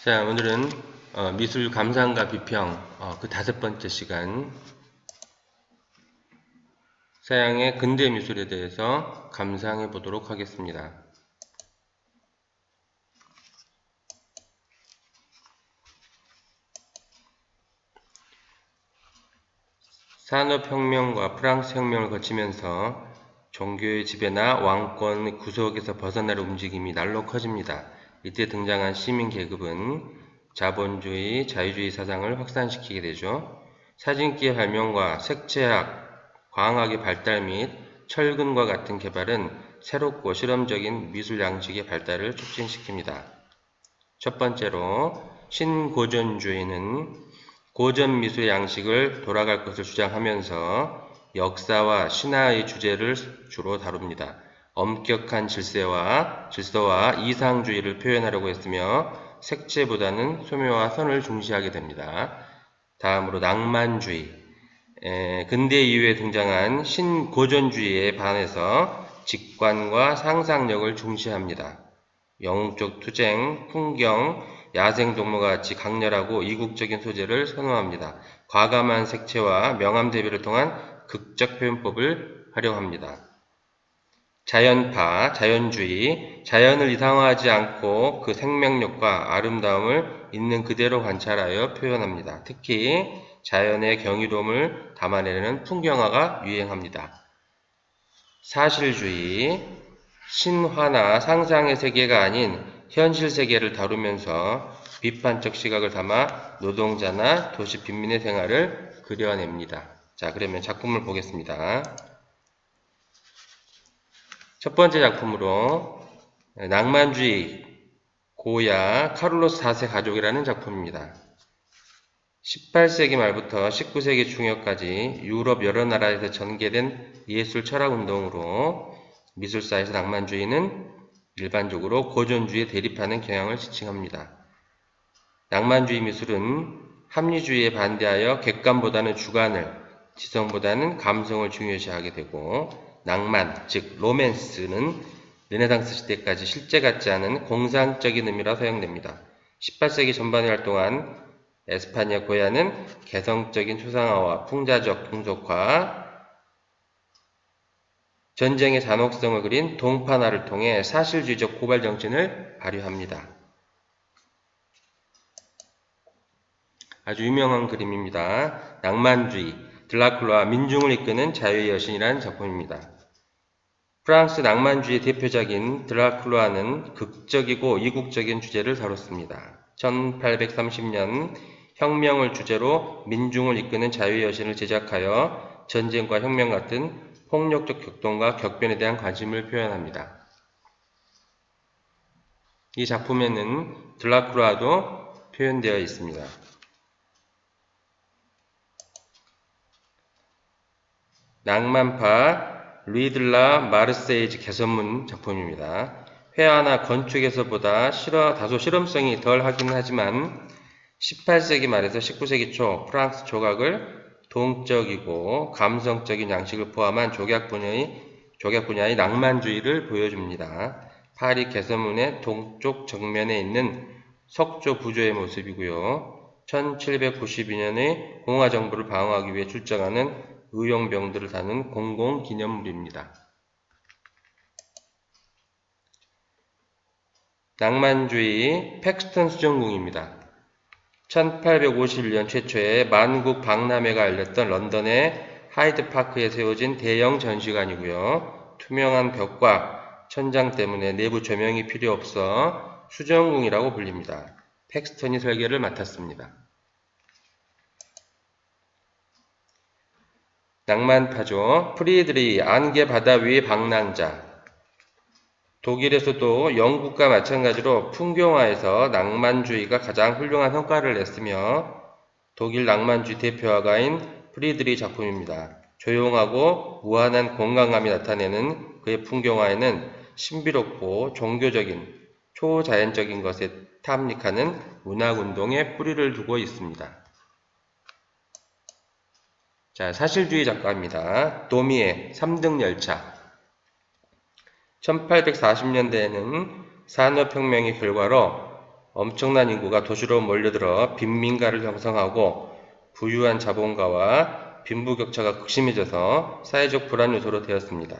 자, 오늘은 미술 감상과 비평 그 5번째 시간 서양의 근대 미술에 대해서 감상해 보도록 하겠습니다. 산업혁명과 프랑스 혁명을 거치면서 종교의 지배나 왕권 구속에서 벗어날 움직임이 날로 커집니다. 이때 등장한 시민 계급은 자본주의, 자유주의 사상을 확산시키게 되죠. 사진기의 발명과 색채학, 광학의 발달 및 철근과 같은 개발은 새롭고 실험적인 미술 양식의 발달을 촉진시킵니다. 첫 번째로 신고전주의는 고전 미술의 양식을 돌아갈 것을 주장하면서 역사와 신화의 주제를 주로 다룹니다. 엄격한 질서와 이상주의를 표현하려고 했으며 색채보다는 소묘와 선을 중시하게 됩니다. 다음으로 낭만주의. 근대 이후에 등장한 신고전주의에 반해서 직관과 상상력을 중시합니다. 영웅적 투쟁, 풍경, 야생동물과 같이 강렬하고 이국적인 소재를 선호합니다. 과감한 색채와 명암 대비를 통한 극적 표현법을 활용합니다. 자연파, 자연주의, 자연을 이상화하지 않고 그 생명력과 아름다움을 있는 그대로 관찰하여 표현합니다. 특히 자연의 경이로움을 담아내는 풍경화가 유행합니다. 사실주의, 신화나 상상의 세계가 아닌 현실 세계를 다루면서 비판적 시각을 담아 노동자나 도시 빈민의 생활을 그려냅니다. 자, 그러면 작품을 보겠습니다. 첫 번째 작품으로 낭만주의 고야 카를로스 4세 가족이라는 작품입니다. 18세기 말부터 19세기 중엽까지 유럽 여러 나라에서 전개된 예술 철학 운동으로 미술사에서 낭만주의는 일반적으로 고전주의에 대립하는 경향을 지칭합니다. 낭만주의 미술은 합리주의에 반대하여 객관보다는 주관을, 지성보다는 감성을 중요시하게 되고 낭만, 즉 로맨스는 르네상스 시대까지 실제 같지 않은 공상적인 의미로 사용됩니다. 18세기 전반에 활동한 에스파냐 고야는 개성적인 초상화와 풍자적 풍속화, 전쟁의 잔혹성을 그린 동판화를 통해 사실주의적 고발 정신을 발휘합니다. 아주 유명한 그림입니다. 낭만주의, 드라큘라와 민중을 이끄는 자유의 여신이라는 작품입니다. 프랑스 낭만주의 대표작인 드라큘라는 극적이고 이국적인 주제를 다뤘습니다. 1830년 혁명을 주제로 민중을 이끄는 자유의 여신을 제작하여 전쟁과 혁명 같은 폭력적 격동과 격변에 대한 관심을 표현합니다. 이 작품에는 드라큘라도 표현되어 있습니다. 낭만파 루이-드-라 마르세이지 개선문 작품입니다. 회화나 건축에서보다 다소 실험성이 덜 하긴 하지만 18세기 말에서 19세기 초 프랑스 조각을 동적이고 감성적인 양식을 포함한 조각 분야의 낭만주의를 보여줍니다. 파리 개선문의 동쪽 정면에 있는 석조 부조의 모습이고요. 1792년에 공화정부를 방어하기 위해 출정하는 의용병들을 다는 공공기념물입니다. 낭만주의 팩스턴 수정궁입니다. 1851년 최초에 만국 박람회가 열렸던 런던의 하이드파크에 세워진 대형 전시관이고요. 투명한 벽과 천장 때문에 내부 조명이 필요 없어 수정궁이라고 불립니다. 팩스턴이 설계를 맡았습니다. 낭만파죠. 프리드리 안개 바다 위의 방랑자. 독일에서도 영국과 마찬가지로 풍경화에서 낭만주의가 가장 훌륭한 성과를 냈으며 독일 낭만주의 대표화가인 프리드리 작품입니다. 조용하고 무한한 공간감이 나타내는 그의 풍경화에는 신비롭고 종교적인 초자연적인 것에 탐닉하는 문학운동에 뿌리를 두고 있습니다. 자, 사실주의 작가입니다. 도미의 3등 열차. 1840년대에는 산업혁명의 결과로 엄청난 인구가 도시로 몰려들어 빈민가를 형성하고 부유한 자본가와 빈부격차가 극심해져서 사회적 불안 요소로 되었습니다.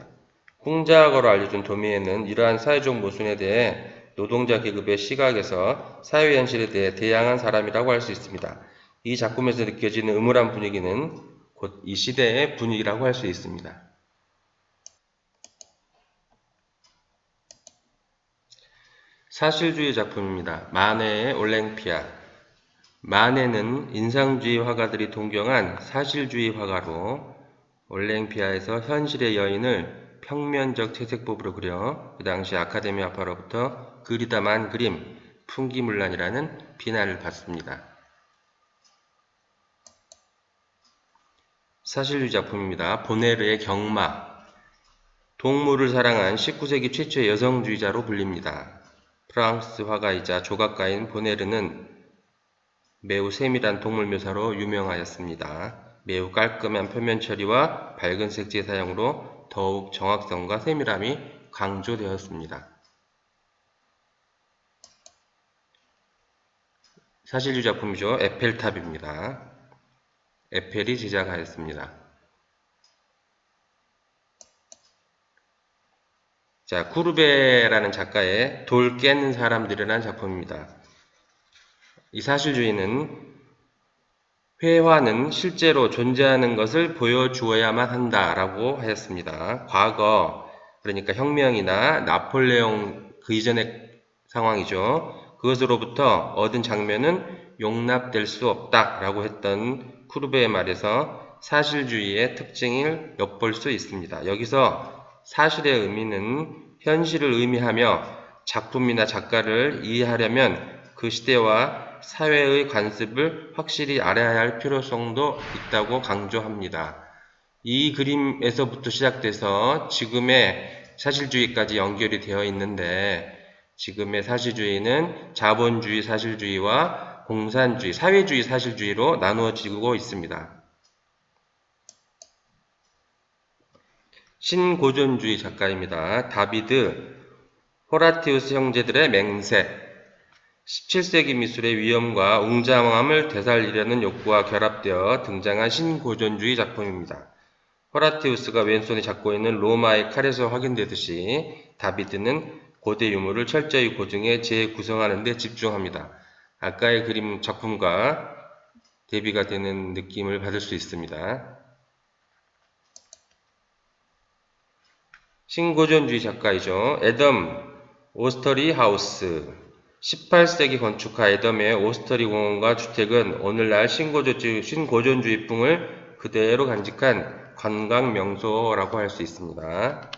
풍자학어로 알려진 도미에는 이러한 사회적 모순에 대해 노동자 계급의 시각에서 사회 현실에 대해 대항한 사람이라고 할 수 있습니다. 이 작품에서 느껴지는 음울한 분위기는 곧 이 시대의 분위기라고 할 수 있습니다. 사실주의 작품입니다. 마네의 올랭피아. 마네는 인상주의 화가들이 동경한 사실주의 화가로 올랭피아에서 현실의 여인을 평면적 채색법으로 그려 그 당시 아카데미 아파로부터 그리다만 그림, 풍기문란이라는 비난을 받습니다. 사실주의 작품입니다. 보네르의 경마. 동물을 사랑한 19세기 최초의 여성주의자로 불립니다. 프랑스 화가이자 조각가인 보네르는 매우 세밀한 동물 묘사로 유명하였습니다. 매우 깔끔한 표면 처리와 밝은 색지 사용으로 더욱 정확성과 세밀함이 강조되었습니다. 사실주의 작품이죠. 에펠탑입니다. 에펠이 제작하였습니다. 자, 쿠르베라는 작가의 돌 깨는 사람들이라는 작품입니다. 이 사실주의는 회화는 실제로 존재하는 것을 보여주어야만 한다라고 하였습니다. 과거, 그러니까 혁명이나 나폴레옹 그 이전의 상황이죠. 그것으로부터 얻은 장면은 용납될 수 없다라고 했던 쿠르베의 말에서 사실주의의 특징을 엿볼 수 있습니다. 여기서 사실의 의미는 현실을 의미하며 작품이나 작가를 이해하려면 그 시대와 사회의 관습을 확실히 알아야 할 필요성도 있다고 강조합니다. 이 그림에서부터 시작돼서 지금의 사실주의까지 연결이 되어 있는데 지금의 사실주의는 자본주의 사실주의와 공산주의, 사회주의 사실주의로 나누어지고 있습니다. 신고전주의 작가입니다. 다비드 호라티우스 형제들의 맹세. 17세기 미술의 위험과 웅장함을 되살리려는 욕구와 결합되어 등장한 신고전주의 작품입니다. 호라티우스가 왼손에 잡고 있는 로마의 칼에서 확인되듯이 다비드는 고대 유물을 철저히 고증해 재구성하는 데 집중합니다. 아까의 그림 작품과 대비가 되는 느낌을 받을 수 있습니다. 신고전주의 작가이죠. 애덤 오스터리 하우스. 18세기 건축가 애덤의 오스터리 공원과 주택은 오늘날 신고전주의풍을 그대로 간직한 관광 명소라고 할 수 있습니다.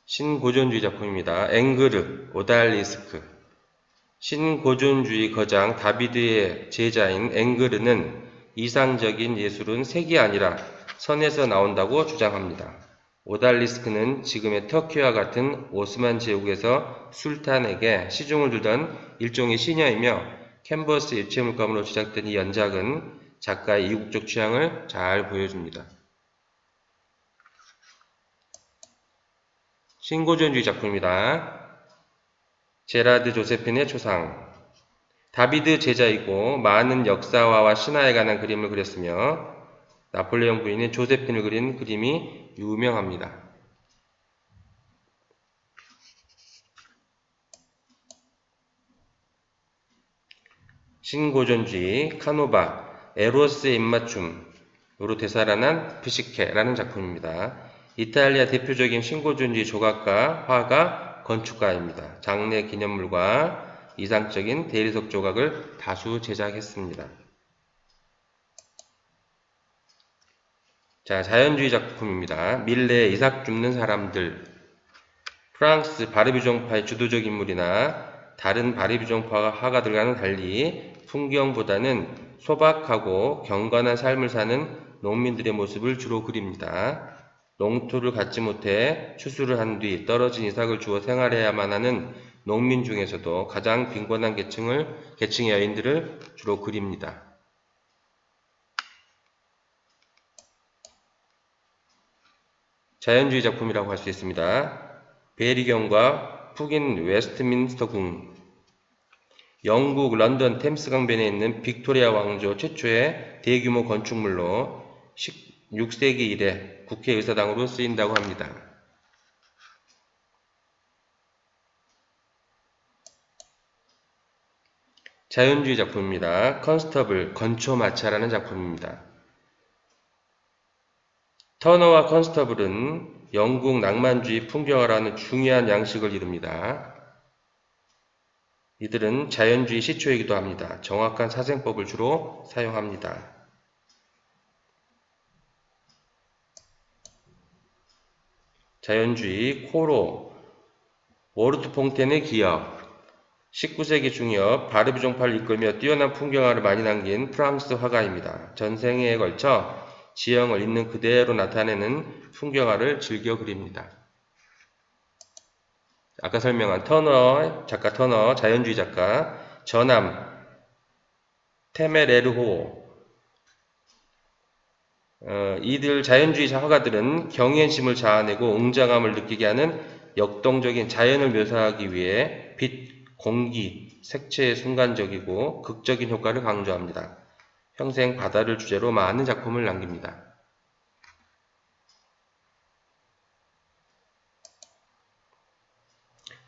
신고전주의 작품입니다. 앵그르, 오달리스크. 신고전주의 거장 다비드의 제자인 앵그르는 이상적인 예술은 색이 아니라 선에서 나온다고 주장합니다. 오달리스크는 지금의 터키와 같은 오스만 제국에서 술탄에게 시중을 들던 일종의 시녀이며 캔버스 일체 물감으로 제작된 이 연작은 작가의 이국적 취향을 잘 보여줍니다. 신고전주의 작품입니다. 제라드 조세핀의 초상. 다비드 제자이고 많은 역사화와 신화에 관한 그림을 그렸으며 나폴레옹 부인인 조세핀을 그린 그림이 유명합니다. 신고전주의 카노바 에로스의 입맞춤으로 되살아난 프시케라는 작품입니다. 이탈리아 대표적인 신고전주의 조각가, 화가, 건축가입니다. 장례 기념물과 이상적인 대리석 조각을 다수 제작했습니다. 자, 자연주의 작품입니다. 밀레의 이삭 줍는 사람들. 프랑스 바르비종파의 주도적 인물이나 다른 바르비종파 화가들과는 달리 풍경보다는 소박하고 경건한 삶을 사는 농민들의 모습을 주로 그립니다. 농토를 갖지 못해 추수를 한 뒤 떨어진 이삭을 주워 생활해야만 하는 농민 중에서도 가장 빈곤한 계층의 여인들을 주로 그립니다. 자연주의 작품이라고 할 수 있습니다. 베리경과 북인 웨스트민스터 궁, 영국 런던 템스강변에 있는 빅토리아 왕조 최초의 대규모 건축물로 16세기 이래 국회의사당으로 쓰인다고 합니다. 자연주의 작품입니다. 컨스터블, 건초마차라는 작품입니다. 터너와 컨스터블은 영국 낭만주의 풍경화라는 중요한 양식을 이룹니다. 이들은 자연주의 시초이기도 합니다. 정확한 사생법을 주로 사용합니다. 자연주의, 코로, 워르트 퐁텐의 기업, 19세기 중엽 바르비종파를 이끌며 뛰어난 풍경화를 많이 남긴 프랑스 화가입니다. 전생애에 걸쳐 지형을 있는 그대로 나타내는 풍경화를 즐겨 그립니다. 아까 설명한 터너, 작가 터너, 자연주의 작가, 저남, 테메레르호, 이들 자연주의 화가들은 경외심을 자아내고 웅장함을 느끼게 하는 역동적인 자연을 묘사하기 위해 빛, 공기, 색채의 순간적이고 극적인 효과를 강조합니다. 평생 바다를 주제로 많은 작품을 남깁니다.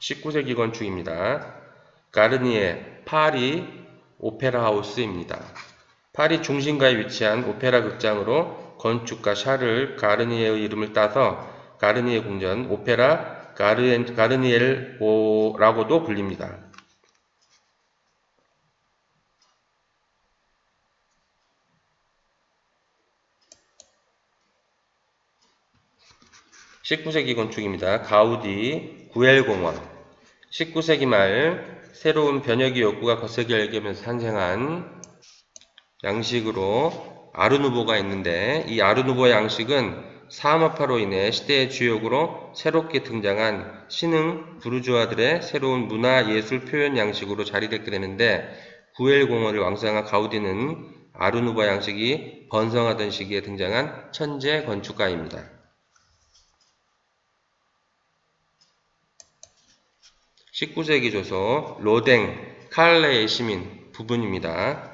19세기 건축입니다. 가르니에 파리 오페라 하우스입니다. 파리 중심가에 위치한 오페라 극장으로 건축가 샤를 가르니에의 이름을 따서 가르니에 궁전 오페라 가르니엘라고도 불립니다. 19세기 건축입니다. 가우디 구엘공원 19세기 말 새로운 변혁의 욕구가 거세게 일으키면서 탄생한 양식으로 아르누보가 있는데 이 아르누보 양식은 사업화로 인해 시대의 주역으로 새롭게 등장한 신흥 부르주아들의 새로운 문화 예술 표현 양식으로 자리잡게 되는데 구엘공원을 왕성한 가우디는 아르누보 양식이 번성하던 시기에 등장한 천재 건축가입니다. 19세기 조서 로댕, 칼레의 시민 부분입니다.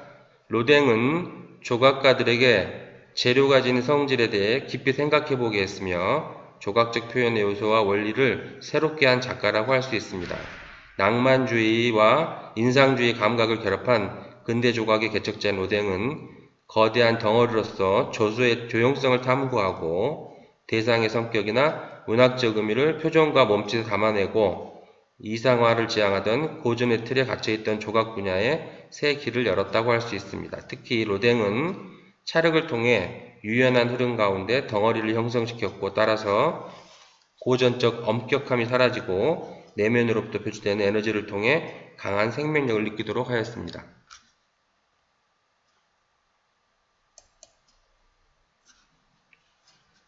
로댕은 조각가들에게 재료가 지닌 성질에 대해 깊이 생각해보게 했으며 조각적 표현의 요소와 원리를 새롭게 한 작가라고 할 수 있습니다. 낭만주의와 인상주의 감각을 결합한 근대 조각의 개척자인 로댕은 거대한 덩어리로서 조소의 조형성을 탐구하고 대상의 성격이나 문학적 의미를 표정과 몸짓에 담아내고 이상화를 지향하던 고전의 틀에 갇혀있던 조각 분야에 새 길을 열었다고 할 수 있습니다. 특히 로댕은 찰흙을 통해 유연한 흐름 가운데 덩어리를 형성시켰고 따라서 고전적 엄격함이 사라지고 내면으로부터 표출되는 에너지를 통해 강한 생명력을 느끼도록 하였습니다.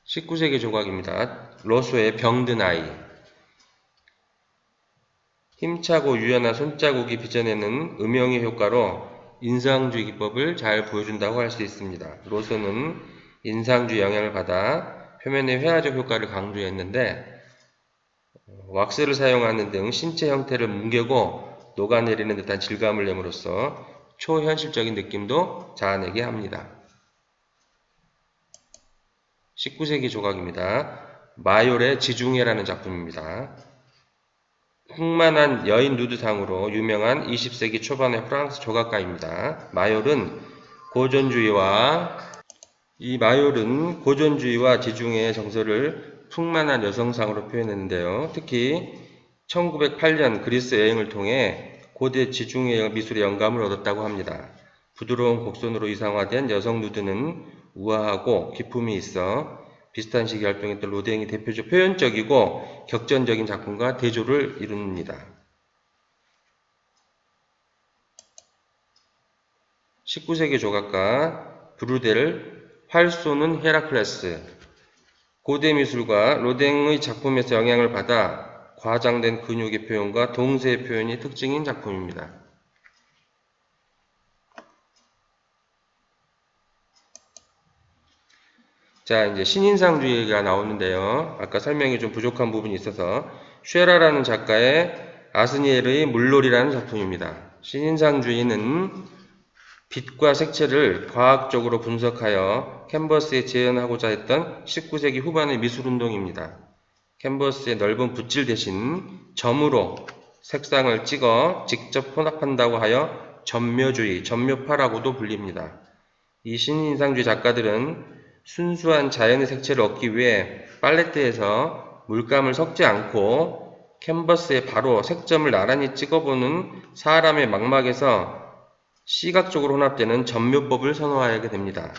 19세기 조각입니다. 로소의 병든 아이 힘차고 유연한 손자국이 빚어내는 음영의 효과로 인상주의 기법을 잘 보여준다고 할 수 있습니다. 로소는 인상주의 영향을 받아 표면의 회화적 효과를 강조했는데 왁스를 사용하는 등 신체 형태를 뭉개고 녹아내리는 듯한 질감을 내므로써 초현실적인 느낌도 자아내게 합니다. 19세기 조각입니다. 마요레 지중해라는 작품입니다. 풍만한 여인 누드상으로 유명한 20세기 초반의 프랑스 조각가입니다. 마요르는 고전주의와 지중해의 정서를 풍만한 여성상으로 표현했는데요. 특히 1908년 그리스 여행을 통해 고대 지중해 미술의 영감을 얻었다고 합니다. 부드러운 곡선으로 이상화된 여성 누드는 우아하고 기품이 있어 비슷한 시기 활동했던 로댕이 대표적 표현적이고 격전적인 작품과 대조를 이룹니다. 19세기 조각가 브루델 활 쏘는 헤라클레스 고대 미술가 로댕의 작품에서 영향을 받아 과장된 근육의 표현과 동세의 표현이 특징인 작품입니다. 자, 이제 신인상주의가 나오는데요. 아까 설명이 좀 부족한 부분이 있어서 쉐라라는 작가의 아스니엘의 물놀이라는 작품입니다. 신인상주의는 빛과 색채를 과학적으로 분석하여 캔버스에 재현하고자 했던 19세기 후반의 미술운동입니다. 캔버스의 넓은 붓질 대신 점으로 색상을 찍어 직접 혼합한다고 하여 점묘주의, 점묘파라고도 불립니다. 이 신인상주의 작가들은 순수한 자연의 색채를 얻기 위해 팔레트에서 물감을 섞지 않고 캔버스에 바로 색점을 나란히 찍어보는 사람의 망막에서 시각적으로 혼합되는 점묘법을 선호하게 됩니다.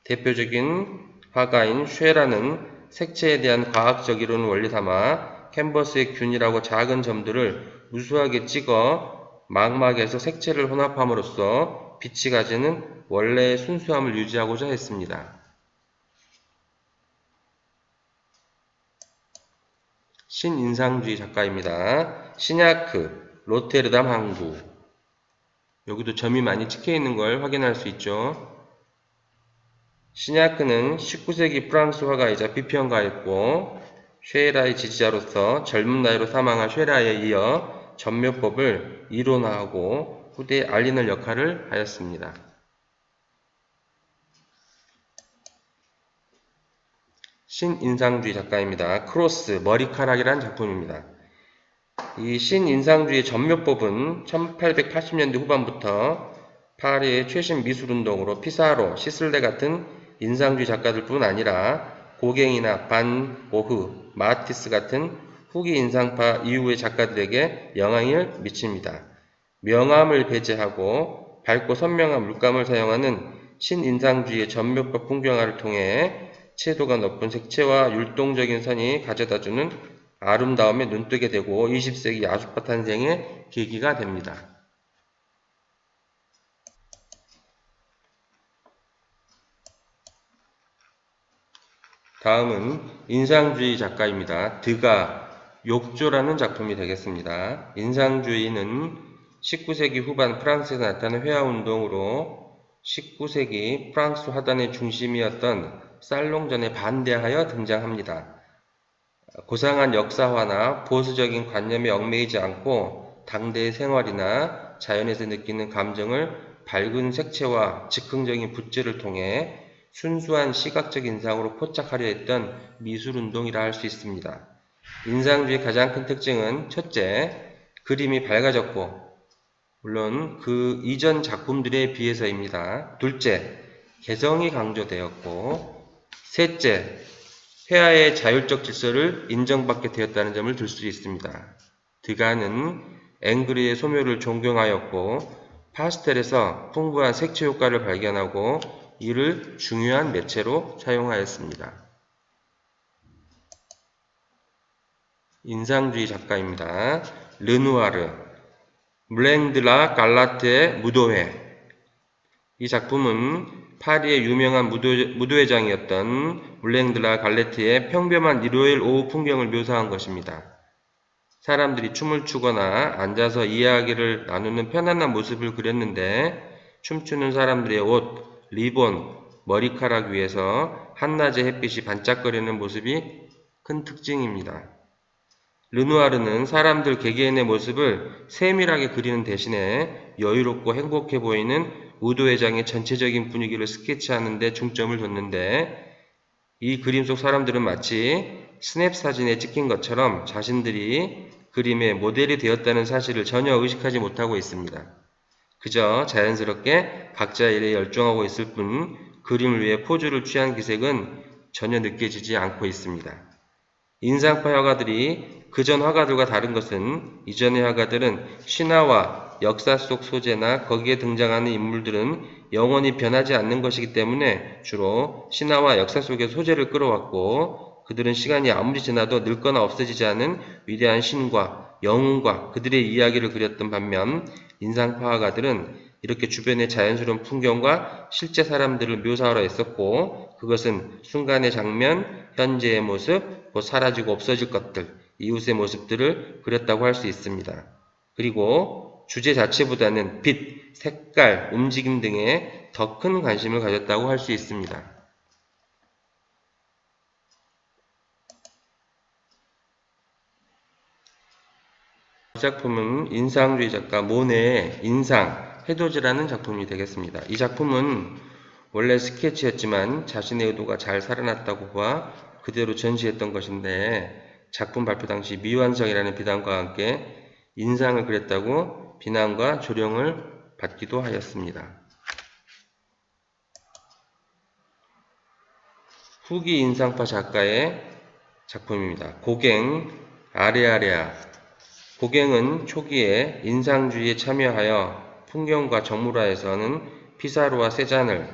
대표적인 화가인 쉐라는 색채에 대한 과학적 이론을 원리 삼아 캔버스의 균일하고 작은 점들을 우수하게 찍어 망막에서 색채를 혼합함으로써 빛이 가지는 원래의 순수함을 유지하고자 했습니다. 신인상주의 작가입니다. 시냐크, 로테르담 항구. 여기도 점이 많이 찍혀 있는 걸 확인할 수 있죠. 시냐크는 19세기 프랑스 화가이자 비평가였고 쉐라의 지지자로서 젊은 나이로 사망한 쉐라에 이어 점묘법을 이론화하고 후대에 알리는 역할을 하였습니다. 신인상주의 작가입니다. 크로스, 머리카락이라는 작품입니다. 이 신인상주의 점묘법은 1880년대 후반부터 파리의 최신 미술운동으로 피사로, 시슬레 같은 인상주의 작가들뿐 아니라 고갱이나 반 고흐, 마티스 같은 후기 인상파 이후의 작가들에게 영향을 미칩니다. 명암을 배제하고 밝고 선명한 물감을 사용하는 신인상주의의 점묘법 풍경화를 통해 채도가 높은 색채와 율동적인 선이 가져다주는 아름다움에 눈뜨게 되고 20세기 야수파 탄생의 계기가 됩니다. 다음은 인상주의 작가입니다. 드가, 욕조라는 작품이 되겠습니다. 인상주의는 19세기 후반 프랑스에서 나타난 회화운동으로 19세기 프랑스 화단의 중심이었던 살롱전에 반대하여 등장합니다. 고상한 역사화나 보수적인 관념에 얽매이지 않고 당대의 생활이나 자연에서 느끼는 감정을 밝은 색채와 즉흥적인 붓질을 통해 순수한 시각적 인상으로 포착하려 했던 미술운동이라 할 수 있습니다. 인상주의의 가장 큰 특징은 첫째, 그림이 밝아졌고 물론 그 이전 작품들에 비해서입니다. 둘째, 개성이 강조되었고 셋째, 회화의 자율적 질서를 인정받게 되었다는 점을 들 수 있습니다. 드가는 앵그리의 소묘를 존경하였고 파스텔에서 풍부한 색채 효과를 발견하고 이를 중요한 매체로 사용하였습니다. 인상주의 작가입니다. 르누아르, 물랭드라 갈라트의 무도회. 이 작품은 파리의 유명한 무도회장이었던 물랭드라 갈레트의 평범한 일요일 오후 풍경을 묘사한 것입니다. 사람들이 춤을 추거나 앉아서 이야기를 나누는 편안한 모습을 그렸는데 춤추는 사람들의 옷, 리본, 머리카락 위에서 한낮의 햇빛이 반짝거리는 모습이 큰 특징입니다. 르누아르는 사람들 개개인의 모습을 세밀하게 그리는 대신에 여유롭고 행복해 보이는 무도회장의 전체적인 분위기를 스케치하는 데 중점을 뒀는데 이 그림 속 사람들은 마치 스냅 사진에 찍힌 것처럼 자신들이 그림의 모델이 되었다는 사실을 전혀 의식하지 못하고 있습니다. 그저 자연스럽게 각자 일에 열중하고 있을 뿐 그림을 위해 포즈를 취한 기색은 전혀 느껴지지 않고 있습니다. 인상파 화가들이 그전 화가들과 다른 것은 이전의 화가들은 신화와 역사 속 소재나 거기에 등장하는 인물들은 영원히 변하지 않는 것이기 때문에 주로 신화와 역사 속의 소재를 끌어왔고 그들은 시간이 아무리 지나도 늙거나 없어지지 않은 위대한 신과 영웅과 그들의 이야기를 그렸던 반면 인상파 화가들은 이렇게 주변의 자연스러운 풍경과 실제 사람들을 묘사하려 했었고 그것은 순간의 장면, 현재의 모습, 곧 사라지고 없어질 것들, 이웃의 모습들을 그렸다고 할 수 있습니다. 그리고 주제 자체보다는 빛, 색깔, 움직임 등에 더 큰 관심을 가졌다고 할 수 있습니다. 이 작품은 인상주의 작가 모네의 인상, 해돋이라는 작품이 되겠습니다. 이 작품은 원래 스케치였지만 자신의 의도가 잘 살아났다고 봐 그대로 전시했던 것인데 작품 발표 당시 미완성이라는 비난과 함께 인상을 그렸다고 비난과 조롱을 받기도 하였습니다. 후기 인상파 작가의 작품입니다. 고갱, 아레아레아. 고갱은 초기에 인상주의에 참여하여 풍경과 정물화에서는 피사로와 세잔을,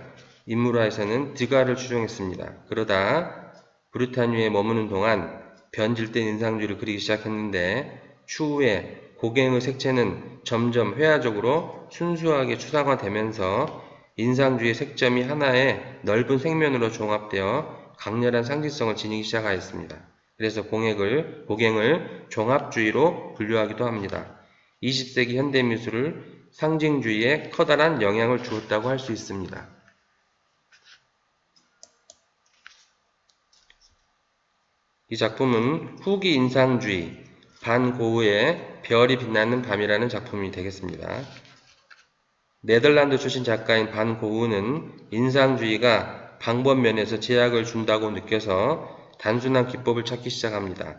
인물화에서는 드가를 추종했습니다. 그러다 브루타뉴에 머무는 동안 변질된 인상주의를 그리기 시작했는데 추후에 고갱의 색채는 점점 회화적으로 순수하게 추상화되면서 인상주의 색점이 하나의 넓은 색면으로 종합되어 강렬한 상징성을 지니기 시작하였습니다. 그래서 고갱을 종합주의로 분류하기도 합니다. 20세기 현대미술을 상징주의에 커다란 영향을 주었다고 할 수 있습니다. 이 작품은 후기 인상주의, 반고흐의 별이 빛나는 밤이라는 작품이 되겠습니다. 네덜란드 출신 작가인 반고흐는 인상주의가 방법면에서 제약을 준다고 느껴서 단순한 기법을 찾기 시작합니다.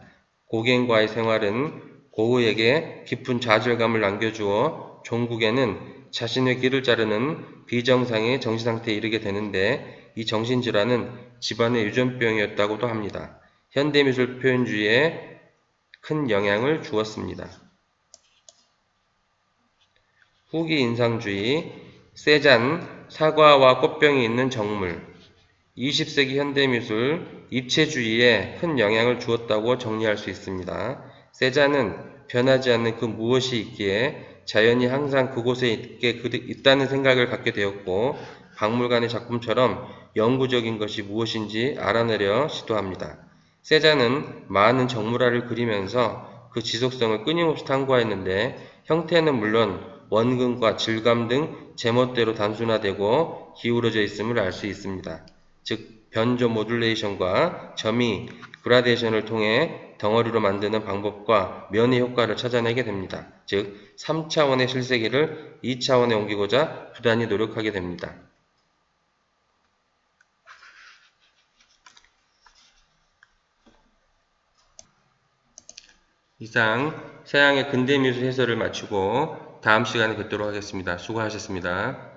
고갱과의 생활은 고흐에게 깊은 좌절감을 남겨주어 종국에는 자신의 귀를 자르는 비정상의 정신상태에 이르게 되는데 이 정신질환은 집안의 유전병이었다고도 합니다. 현대미술 표현주의에 큰 영향을 주었습니다. 후기 인상주의, 세잔, 사과와 꽃병이 있는 정물, 20세기 현대미술 입체주의에 큰 영향을 주었다고 정리할 수 있습니다. 세잔은 변하지 않는 그 무엇이 있기에 자연이 항상 그곳에 있다는 생각을 갖게 되었고 박물관의 작품처럼 영구적인 것이 무엇인지 알아내려 시도합니다. 세잔은 많은 정물화를 그리면서 그 지속성을 끊임없이 탐구하였는데 형태는 물론 원근과 질감 등 제멋대로 단순화되고 기울어져 있음을 알 수 있습니다. 즉 변조 모듈레이션과 점이 그라데이션을 통해 덩어리로 만드는 방법과 면의 효과를 찾아내게 됩니다. 즉 3차원의 실세계를 2차원에 옮기고자 부단히 노력하게 됩니다. 이상 서양의 근대미술 해설을 마치고 다음 시간에 뵙도록 하겠습니다. 수고하셨습니다.